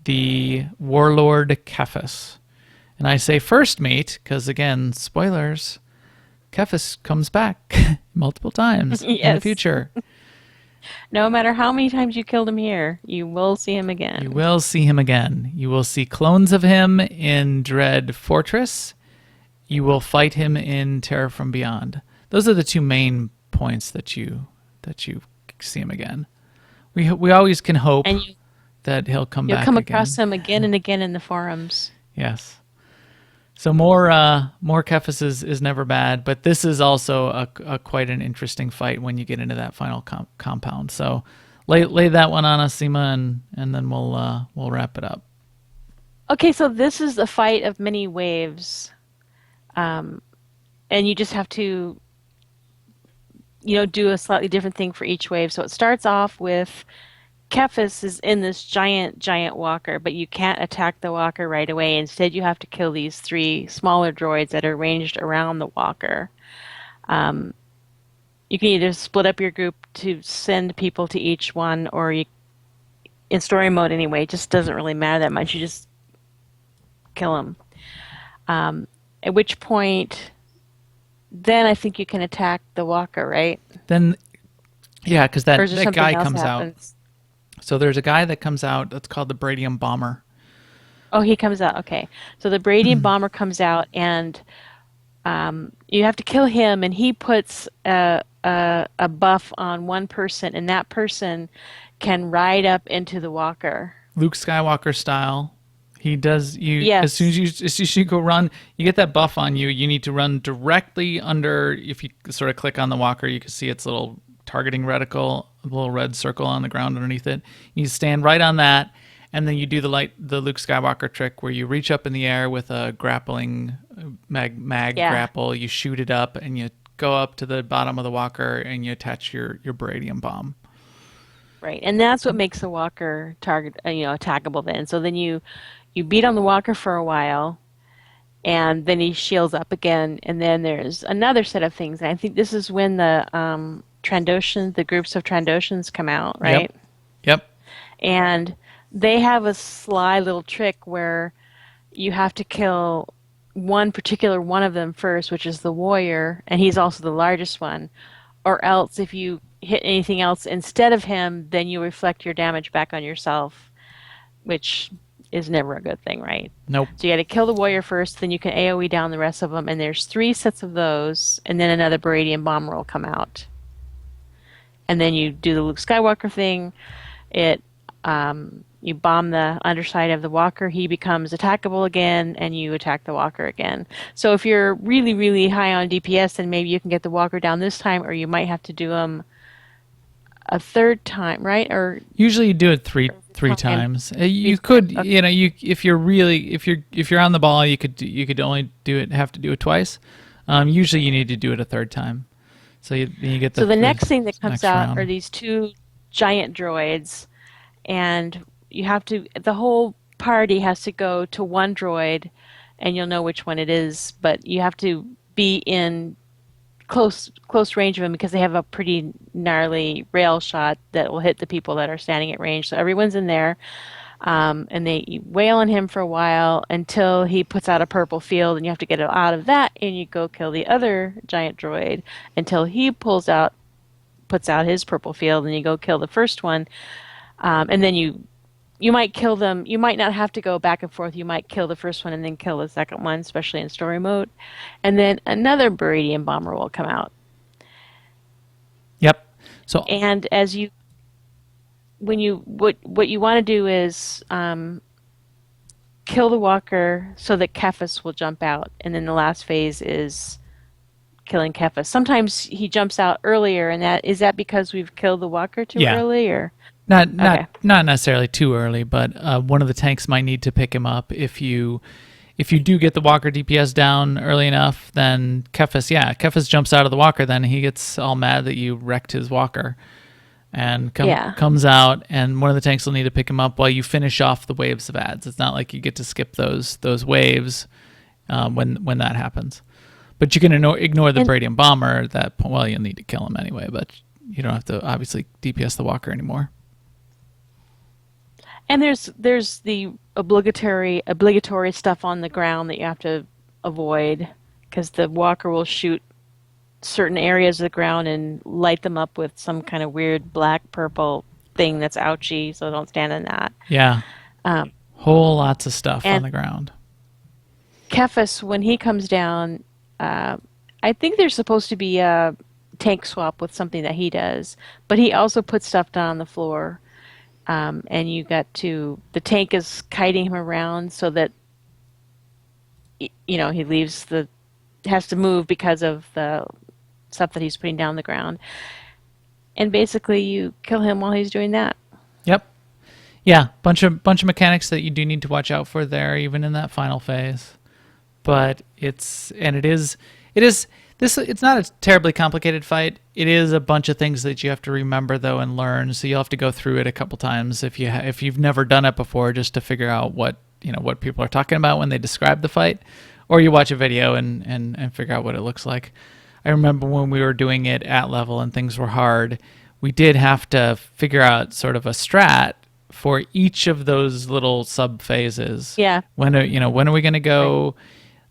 Speaker 1: the warlord Cephas. And I say first meet because, again, spoilers, Cephas comes back multiple times in the future.
Speaker 2: No matter how many times you killed him here, you will see him again.
Speaker 1: You will see him again. You will see clones of him in Dread Fortress. You will fight him in Terror from Beyond. Those are the two main points that you see him again. We always can hope that he'll come back.
Speaker 2: You'll come across him again and again in the forums.
Speaker 1: Yes. So more Cephas is never bad, but this is also a quite an interesting fight when you get into that final compound. So lay that one on us, Seema, and then we'll wrap it up.
Speaker 2: Okay, so this is a fight of many waves, and you just have to, do a slightly different thing for each wave. So it starts off with Cephas is in this giant walker, but you can't attack the walker right away. Instead, you have to kill these 3 smaller droids that are ranged around the walker. You can either split up your group to send people to each one, or in story mode anyway, it just doesn't really matter that much. You just kill them. At which point, then I think you can attack the walker, right?
Speaker 1: Then, yeah, because that guy comes
Speaker 2: happens?
Speaker 1: out. So there's a guy that comes out that's called the Bradium Bomber.
Speaker 2: Oh, he comes out. Okay. So the Bradium Bomber comes out, and you have to kill him, and he puts a buff on one person, and that person can ride up into the walker.
Speaker 1: Luke Skywalker style. He does
Speaker 2: Yes.
Speaker 1: as soon as you go run, you get that buff on you. You need to run directly under. If you sort of click on the walker, you can see its little targeting reticle, a little red circle on the ground underneath it. You stand right on that, and then you do the Luke Skywalker trick where you reach up in the air with a grappling mag grapple. You shoot it up, and you go up to the bottom of the walker, and you attach your Bradium bomb.
Speaker 2: Right, and that's what makes the walker attackable. Then, so then you beat on the walker for a while, and then he shields up again, and then there's another set of things. And I think this is when the the groups of Trandoshans come out, right?
Speaker 1: Yep.
Speaker 2: And they have a sly little trick where you have to kill one particular one of them first, which is the warrior, and he's also the largest one. Or else, if you hit anything else instead of him, then you reflect your damage back on yourself, which is never a good thing, right?
Speaker 1: Nope.
Speaker 2: So you got to kill the warrior first, then you can AoE down the rest of them, and there's 3 sets of those, and then another Baradian bomber will come out. And then you do the Luke Skywalker thing. You bomb the underside of the walker, he becomes attackable again, and you attack the walker again. So if you're really, really high on DPS, then maybe you can get the walker down this time, or you might have to do him a third time, right? Or
Speaker 1: usually you do it three three
Speaker 2: time.
Speaker 1: times. You could,
Speaker 2: Okay.
Speaker 1: you know, you if you're on the ball, you could only have to do it twice. Usually, you need to do it a third time, so you get
Speaker 2: So the
Speaker 1: the
Speaker 2: next thing that comes
Speaker 1: next
Speaker 2: out are
Speaker 1: round.
Speaker 2: these two giant droids, and you have to, the whole party has to go to one droid, and you'll know which one it is, but you have to be in close range of them because they have a pretty gnarly rail shot that will hit the people that are standing at range. So everyone's in there, and they wail on him for a while until he puts out a purple field, and you have to get out of that, and you go kill the other giant droid until he puts out his purple field, and you go kill the first one, and then you might kill them. You might not have to go back and forth. You might kill the first one and then kill the second one, especially in story mode, and then another Beridian bomber will come out.
Speaker 1: Yep. So
Speaker 2: And as you when you what you want to do is kill the walker so that Cephas will jump out, and then the last phase is killing Cephas. Sometimes he jumps out earlier, and that because we've killed the walker too
Speaker 1: yeah,
Speaker 2: early, or
Speaker 1: not not
Speaker 2: okay.
Speaker 1: not necessarily too early, but one of the tanks might need to pick him up if you do get the walker DPS down early enough. Then Cephas jumps out of the walker. Then he gets all mad that you wrecked his walker, and
Speaker 2: Yeah.
Speaker 1: comes out, and one of the tanks will need to pick him up while you finish off the waves of ads. It's not like you get to skip those waves when that happens. But you can ignore the
Speaker 2: And
Speaker 1: Bradian bomber at that point. Well, you'll need to kill him anyway, but you don't have to obviously DPS the walker anymore.
Speaker 2: and there's the obligatory stuff on the ground that you have to avoid because the walker will shoot certain areas of the ground and light them up with some kind of weird black purple thing that's ouchy, so don't stand in that.
Speaker 1: Yeah,
Speaker 2: Um,
Speaker 1: whole lots of stuff on
Speaker 2: and
Speaker 1: the ground.
Speaker 2: Cephas, when he comes down, I think there's supposed to be a tank swap with something that he does, but he also puts stuff down on the floor. And the tank is kiting him around so that, he has to move because of the stuff that he's putting down the ground. And basically you kill him while he's doing that.
Speaker 1: Yep. Yeah, bunch of mechanics that you do need to watch out for there, even in that final phase. But it's not a terribly complicated fight. It is a bunch of things that you have to remember though and learn. So you'll have to go through it a couple times if you've never done it before, just to figure out what people are talking about when they describe the fight, or you watch a video and figure out what it looks like. I remember when we were doing it at level and things were hard, we did have to figure out sort of a strat for each of those little sub phases.
Speaker 2: Yeah.
Speaker 1: When are we going to go?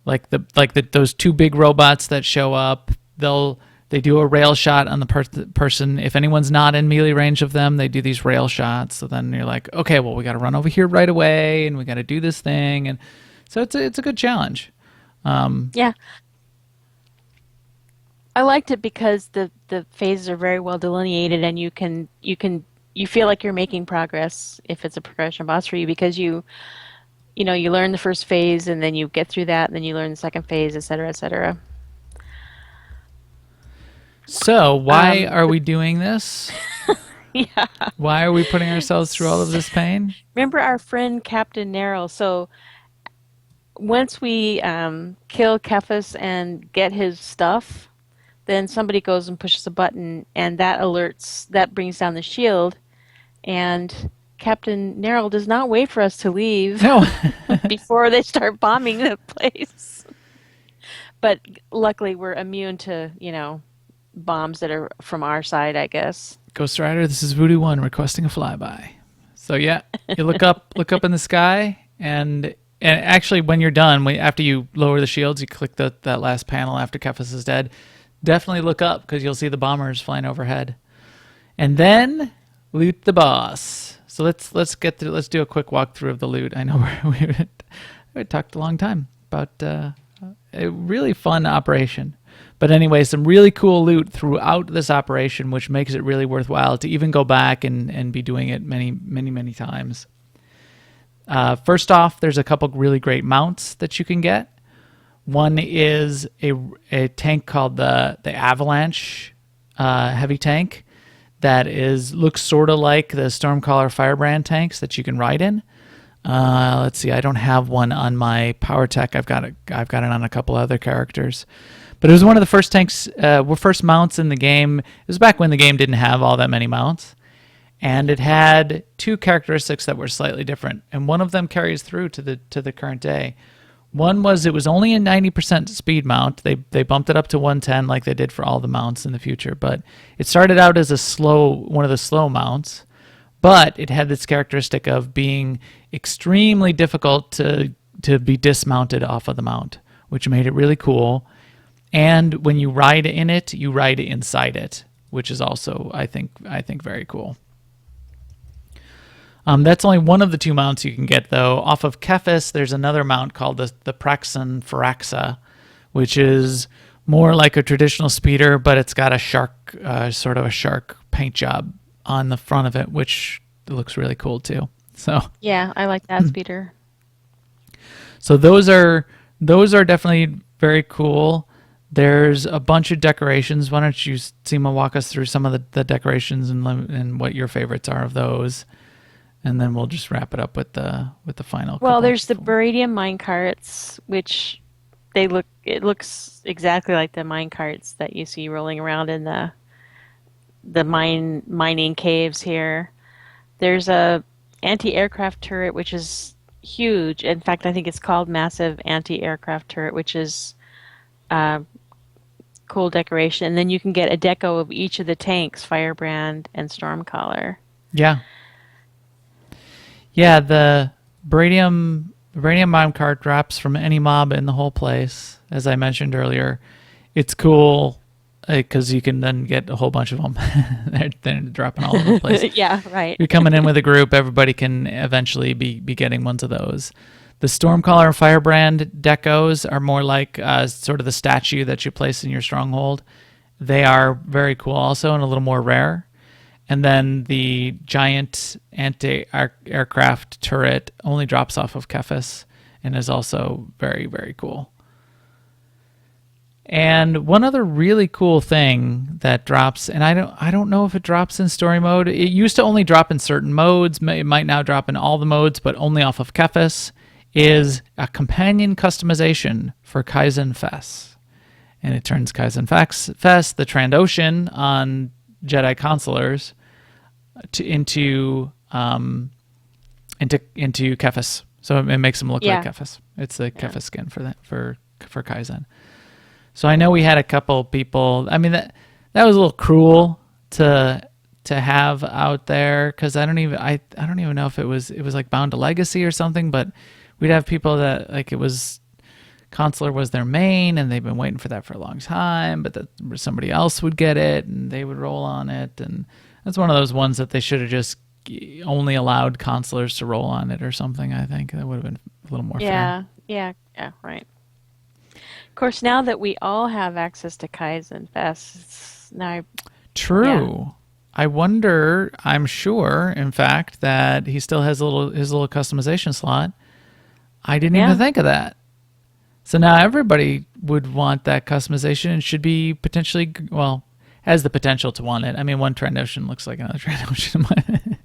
Speaker 2: Right.
Speaker 1: Those two big robots that show up, they do a rail shot on the person. If anyone's not in melee range of them, they do these rail shots. So then you're like, okay, well, we got to run over here right away, and we got to do this thing, and so it's a good challenge.
Speaker 2: Yeah. I liked it because the phases are very well delineated, and you feel like you're making progress if it's a progression boss for you because you learn the first phase and then you get through that and then you learn the second phase, et cetera, et cetera.
Speaker 1: So why
Speaker 2: Um,
Speaker 1: are we doing this?
Speaker 2: yeah.
Speaker 1: Why are we putting ourselves through all of this pain?
Speaker 2: Remember our friend Captain Nerl. So once we kill Cephas and get his stuff, then somebody goes and pushes a button, and that brings down the shield, and Captain Nerl does not wait for us to leave
Speaker 1: No.
Speaker 2: before they start bombing the place. But luckily, we're immune to, bombs that are from our side, I guess.
Speaker 1: Ghost Rider, this is Voodoo One requesting a flyby. So yeah, you look up in the sky, and actually when you're done, after you lower the shields, you click that last panel after Cephas is dead. Definitely look up because you'll see the bombers flying overhead, and then loot the boss. So let's do a quick walkthrough of the loot. I know we talked a long time about a really fun operation. But anyway, some really cool loot throughout this operation, which makes it really worthwhile to even go back and be doing it many, many, many times. First off, there's a couple really great mounts that you can get. One is a tank called the Avalanche heavy tank that looks sort of like the Stormcaller Firebrand tanks that you can ride in. Let's see, I don't have one on my Power Tech. I've got it on a couple other characters. But it was one of the first tanks, first mounts in the game. It was back when the game didn't have all that many mounts. And it had two characteristics that were slightly different. And one of them carries through to the current day. One was it was only a 90% speed mount. They bumped it up to 110 like they did for all the mounts in the future. But it started out as one of the slow mounts. But it had this characteristic of being extremely difficult to be dismounted off of the mount, which made it really cool. And when you ride in it, you ride inside it, which is also, I think very cool. That's only one of the two mounts you can get, though. Off of Kephis, there's another mount called the Praxon Pharaxa, which is more like a traditional speeder, but it's got a shark, sort of a shark paint job on the front of it, which looks really cool too. So
Speaker 2: Yeah, I like that speeder.
Speaker 1: so those are definitely very cool. There's a bunch of decorations. Why don't you, Seema, walk us through some of the decorations and what your favorites are of those, and then we'll just wrap it up with the final.
Speaker 2: Well,
Speaker 1: couple.
Speaker 2: there's the Beradium mine carts, which it looks exactly like the mine carts that you see rolling around in the mining caves here. There's a anti-aircraft turret, which is huge. In fact, I think it's called Massive Anti-Aircraft Turret, which is cool decoration. And then you can get a deco of each of the tanks, Firebrand and Stormcaller.
Speaker 1: Yeah. Yeah, the Beradium mine cart drops from any mob in the whole place, as I mentioned earlier. It's cool because you can then get a whole bunch of them. they're dropping all over the place.
Speaker 2: Yeah, right.
Speaker 1: You're coming in with a group, everybody can eventually be getting ones of those. The Stormcaller and Firebrand decos are more like sort of the statue that you place in your stronghold. They are very cool also and a little more rare. And then the giant anti-aircraft turret only drops off of Kephis and is also very, very cool. And one other really cool thing that drops, and I don't know if it drops in story mode. It used to only drop in certain modes. It might now drop in all the modes, but only off of Kephis, is a companion customization for Kaizen Fess. And it turns Kaizen Fess, the Trandoshan on Jedi Consulars, into Kephis. So it makes them look like Kephis. It's the Kephis skin for Kaizen. So I know we had a couple people. I mean that was a little cruel to have out there, because I don't even know if it was like Bound to Legacy or something, but we'd have people that like it was Consular was their main and they've been waiting for that for a long time, but that somebody else would get it and they would roll on it, and that's one of those ones that they should have just only allowed Consulars to roll on it or something. I think that would have been a little more fair.
Speaker 2: Yeah, right. Of course, now that we all have access to Kaizen Fest,
Speaker 1: True.
Speaker 2: Yeah.
Speaker 1: I wonder. I'm sure, in fact, that he still has his little customization slot. I didn't even think of that. So now everybody would want that customization and should be potentially, well, has the potential to want it. I mean, one Trandoshan looks like another Trandoshan.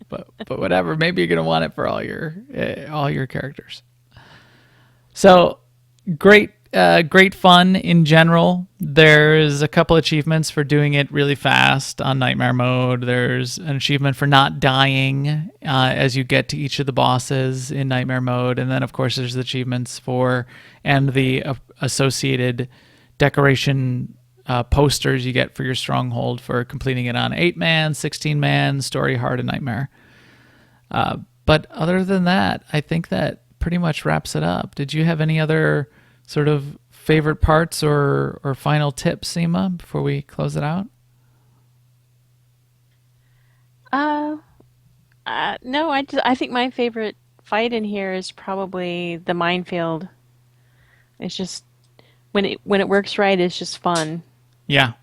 Speaker 1: but whatever. Maybe you're gonna want it for all your characters. So great fun in general. There's a couple achievements for doing it really fast on Nightmare mode. There's an achievement for not dying as you get to each of the bosses in Nightmare mode. And then, of course, there's the achievements and the associated decoration posters you get for your stronghold for completing it on 8-man, 16-man, Story, Hard, and Nightmare. But other than that, I think that pretty much wraps it up. Did you have any other sort of favorite parts or final tips, Seema, before we close it out?
Speaker 2: No, I think my favorite fight in here is probably the minefield. It's just when it works right, it's just fun.
Speaker 1: Yeah.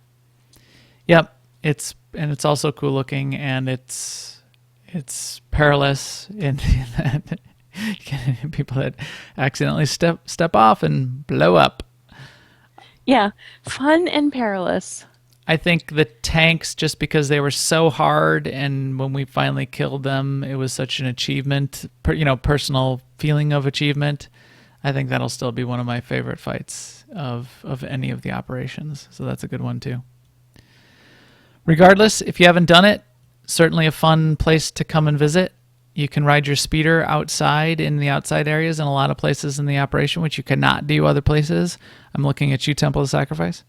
Speaker 1: Yep. It's also cool looking, and it's perilous in that you get people that accidentally step off and blow up.
Speaker 2: Yeah, fun and perilous.
Speaker 1: I think the tanks, just because they were so hard, and when we finally killed them, it was such an achievement, personal feeling of achievement. I think that'll still be one of my favorite fights of any of the operations. So that's a good one too. Regardless, if you haven't done it, certainly a fun place to come and visit. You can ride your speeder outside in the outside areas in a lot of places in the operation, which you cannot do other places. I'm looking at you, Temple of Sacrifice.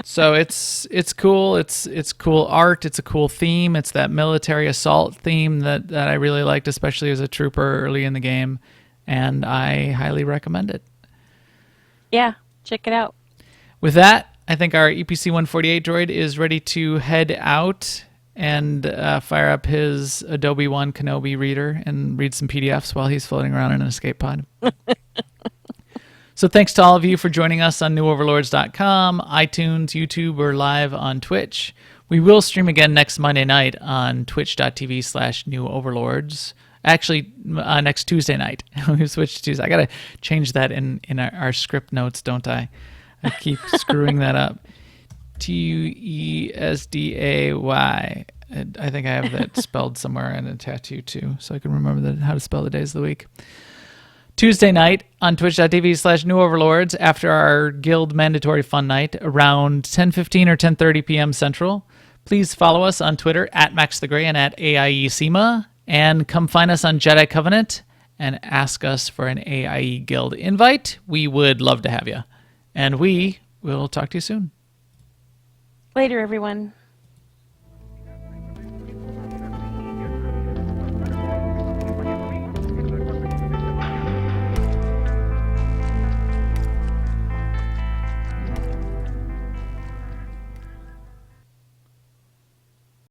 Speaker 1: So it's cool. It's cool art. It's a cool theme. It's that military assault theme that I really liked, especially as a trooper early in the game, and I highly recommend it.
Speaker 2: Yeah, check it out.
Speaker 1: With that, I think our EPC 148 droid is ready to head out and fire up his Adobe One Kenobi reader and read some PDFs while he's floating around in an escape pod. So thanks to all of you for joining us on newoverlords.com, iTunes, YouTube, or live on Twitch. We will stream again next Monday night on twitch.tv/newoverlords. Actually, next Tuesday night. We've switched to Tuesday. I got to change that in our script notes, don't I? I keep screwing that up. Tuesday. I think I have that spelled somewhere in a tattoo too, so I can remember how to spell the days of the week. Tuesday night on twitch.tv/newoverlords after our guild mandatory fun night around 10:15 or 10:30 p.m. Central. Please follow us on Twitter at MaxTheGray and at AIESEMA, and come find us on Jedi Covenant and ask us for an AIE guild invite. We would love to have you. And we will talk to you soon.
Speaker 2: Later, everyone.